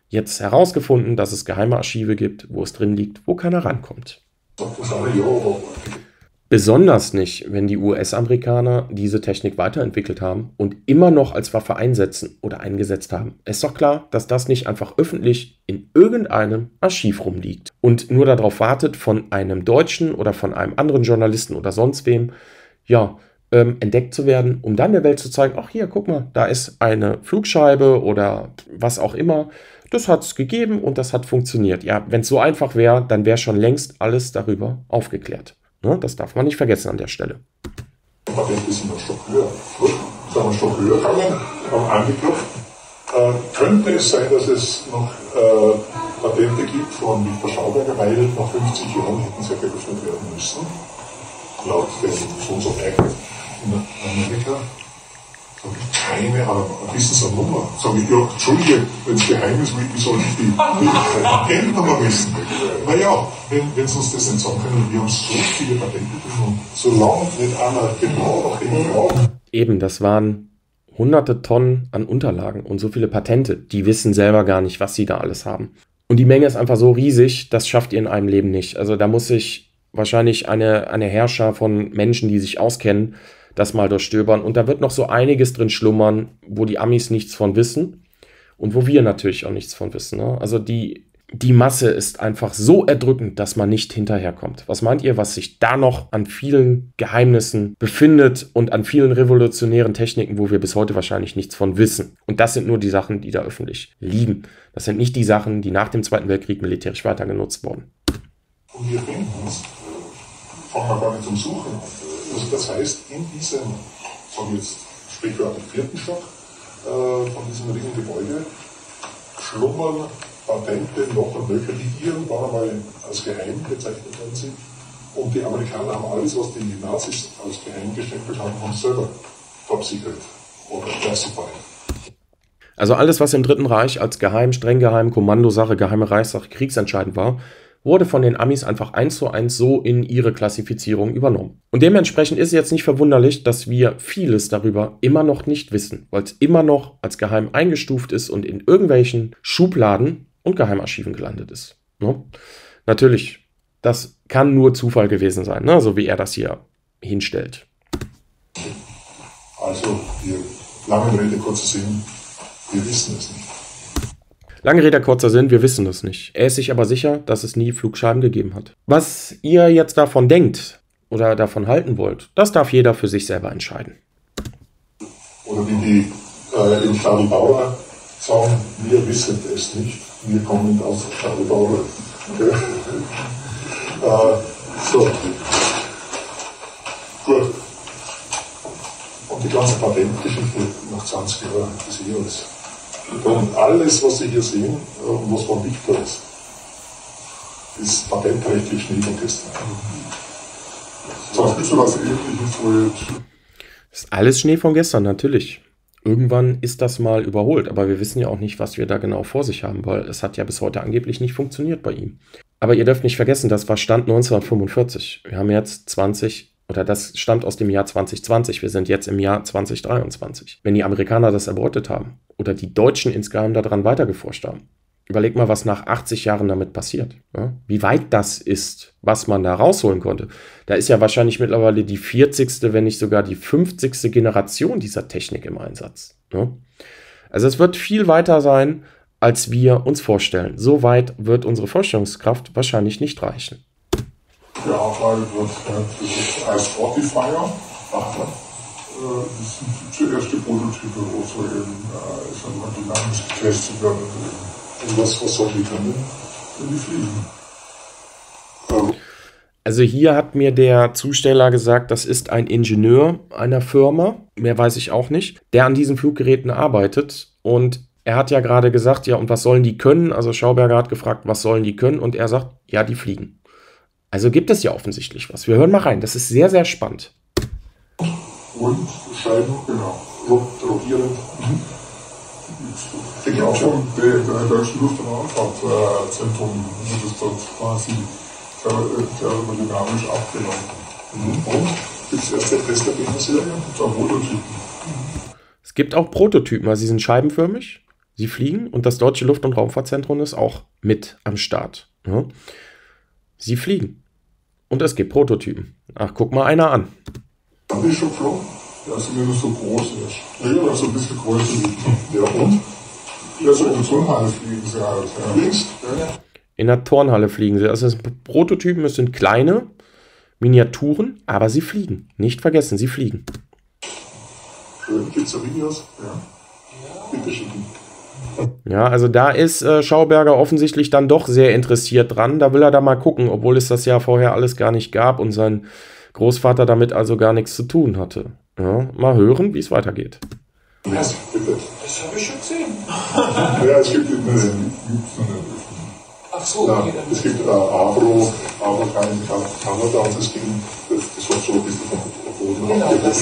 jetzt herausgefunden, dass es geheime Archive gibt, wo es drin liegt, wo keiner rankommt. Besonders nicht, wenn die US-Amerikaner diese Technik weiterentwickelt haben und immer noch als Waffe einsetzen oder eingesetzt haben. Es ist doch klar, dass das nicht einfach öffentlich in irgendeinem Archiv rumliegt und nur darauf wartet, von einem Deutschen oder von einem anderen Journalisten oder sonst wem, ja, entdeckt zu werden, um dann der Welt zu zeigen, ach hier, guck mal, da ist eine Flugscheibe oder was auch immer. Das hat es gegeben und das hat funktioniert. Ja, wenn es so einfach wäre, dann wäre schon längst alles darüber aufgeklärt. Ne, das darf man nicht vergessen an der Stelle. Patente sind ein Stock höher. Gut, sind ein Stock höher gegangen, haben angeklopft. Könnte es sein, dass es noch Patente gibt von Viktor Schauberger, weil nach 50 Jahren hätten sie ja geöffnet werden müssen. Laut den so und so Act in Amerika. Sag ich, keine Ahnung. Wissen Sie eine Nummer? Sag ich, ja, Entschuldige, wenn es geheim ist, wie soll ich die Patentnummer wissen? Naja, wenn Sie uns das nicht sagen können, wir haben so viele Patente drin und solange nicht einer genau nach dem glaubt. Eben, das waren hunderte Tonnen an Unterlagen und so viele Patente, die wissen selber gar nicht, was sie da alles haben. Und die Menge ist einfach so riesig, das schafft ihr in einem Leben nicht. Also da muss sich wahrscheinlich eine Herrscher von Menschen, die sich auskennen, das mal durchstöbern. Und da wird noch so einiges drin schlummern, wo die Amis nichts von wissen und wo wir natürlich auch nichts von wissen. Ne? Also die Masse ist einfach so erdrückend, dass man nicht hinterherkommt. Was meint ihr, was sich da noch an vielen Geheimnissen befindet und an vielen revolutionären Techniken, wo wir bis heute wahrscheinlich nichts von wissen? Und das sind nur die Sachen, die da öffentlich liegen. Das sind nicht die Sachen, die nach dem Zweiten Weltkrieg militärisch weiter genutzt wurden. Und wir finden es, fangen wir gar nicht zum Suchen an. Also das heißt, in diesem, sagen wir jetzt sprichwörtlich 4. Stock von diesem Riesengebäude schlummern Patente noch und nöcher, die irgendwann einmal als geheim bezeichnet worden sind. Und die Amerikaner haben alles, was die Nazis als geheim gestempelt haben, haben selber top secret oder classified. Also alles, was im Dritten Reich als geheim, streng geheim, Kommandosache, geheime Reichssache, kriegsentscheidend war, wurde von den Amis einfach 1:1 so in ihre Klassifizierung übernommen. Und dementsprechend ist es jetzt nicht verwunderlich, dass wir vieles darüber immer noch nicht wissen, weil es immer noch als geheim eingestuft ist und in irgendwelchen Schubladen und Geheimarchiven gelandet ist. Ne? Natürlich, das kann nur Zufall gewesen sein, ne? So wie er das hier hinstellt. Also, lange Rede, kurzer Sinn, wir wissen es nicht. Lange Rede, kurzer Sinn, wir wissen es nicht. Er ist sich aber sicher, dass es nie Flugscheiben gegeben hat. Was ihr jetzt davon denkt oder davon halten wollt, das darf jeder für sich selber entscheiden. Oder wie die im Stadelbauer sagen, wir wissen es nicht, wir kommen aus Stadelbauer. So, gut. Und die ganze Patentgeschichte nach 20 Jahren ist hier alles. Und alles, was Sie hier sehen und was von Viktor ist patentrechtlich Schnee von gestern. Sagst du so was Ähnliches, wo jetzt. Das ist alles Schnee von gestern, natürlich. Irgendwann ist das mal überholt, aber wir wissen ja auch nicht, was wir da genau vor sich haben, weil es hat ja bis heute angeblich nicht funktioniert bei ihm. Aber ihr dürft nicht vergessen, das war Stand 1945. Wir haben jetzt das stammt aus dem Jahr 2020. Wir sind jetzt im Jahr 2023. Wenn die Amerikaner das erbeutet haben oder die Deutschen insgeheim daran weitergeforscht haben, überleg mal, was nach 80 Jahren damit passiert. Ja? Wie weit das ist, was man da rausholen konnte. Da ist ja wahrscheinlich mittlerweile die 40., wenn nicht sogar die 50. Generation dieser Technik im Einsatz. Ja? Also es wird viel weiter sein, als wir uns vorstellen. So weit wird unsere Vorstellungskraft wahrscheinlich nicht reichen. Ja, weil das ist als Fortifier. Das sind zuerst die Prototype, wo so eben dynamisch getestet werden. Und was sollen die können? Die fliegen. Also hier hat mir der Zusteller gesagt, das ist ein Ingenieur einer Firma, mehr weiß ich auch nicht, der an diesen Fluggeräten arbeitet und er hat ja gerade gesagt, ja, und was sollen die können? Also Schauberger hat gefragt, was sollen die können? Und er sagt, ja, die fliegen. Also gibt es ja offensichtlich was. Wir hören mal rein. Das ist sehr, sehr spannend. Und Scheiben, genau, rotierend. Ich denke auch schon, der Deutsche Luft- und Raumfahrtzentrum wird es dort quasi thermodynamisch abgenommen. Und gibt es erste Testergebnisserien? Gibt es auch Prototypen? Es gibt auch Prototypen, also sie sind scheibenförmig, sie fliegen und das Deutsche Luft- und Raumfahrtzentrum ist auch mit am Start. Ja. Sie fliegen und es gibt Prototypen. Ach, guck mal einer an. Haben die schon geflogen? Ja, zumindest so groß ist. Ja, oder so ein bisschen größer wie. Ja, und? Ja, so in Turnhalle fliegen sie halt. Ja. Links? Ja. In der Turnhalle fliegen sie. Also es sind Prototypen, es sind kleine Miniaturen, aber sie fliegen. Nicht vergessen, sie fliegen. Gibt es da Videos? Ja. Bitte schicken. Ja, also da ist Schauberger offensichtlich dann doch sehr interessiert dran. Da will er da mal gucken, obwohl es das ja vorher alles gar nicht gab und sein Großvater damit also gar nichts zu tun hatte. Ja, mal hören, wie es weitergeht. Das habe ich schon gesehen. Ja, es gibt eine. Ach so, Ja, okay. es gibt Avro in Kanada und das war so ein bisschen vom Boden abgehoben.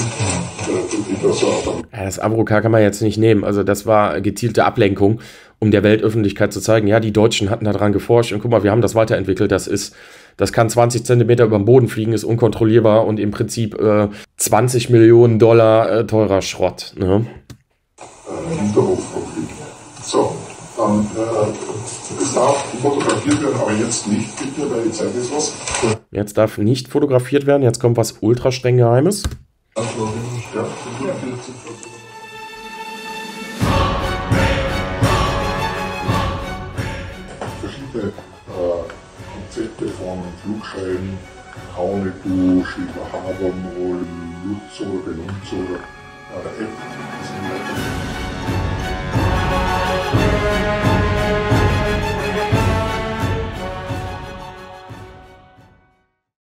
Ja, das Avrokar kann man jetzt nicht nehmen. Also das war gezielte Ablenkung, um der Weltöffentlichkeit zu zeigen, ja, die Deutschen hatten daran geforscht und guck mal, wir haben das weiterentwickelt. Das kann 20 Zentimeter über den Boden fliegen, ist unkontrollierbar und im Prinzip 20 Millionen Dollar teurer Schrott. Ne? So, dann es darf fotografiert werden, aber jetzt nicht, bitte, weil ich zeige jetzt was. Jetzt darf nicht fotografiert werden, jetzt kommt was ultra streng Geheimes. Ja, verschiedene Konzepte von Flugscheiben, Kaunebu, Schieber Habermoll, Lutz oder Benutz oder App.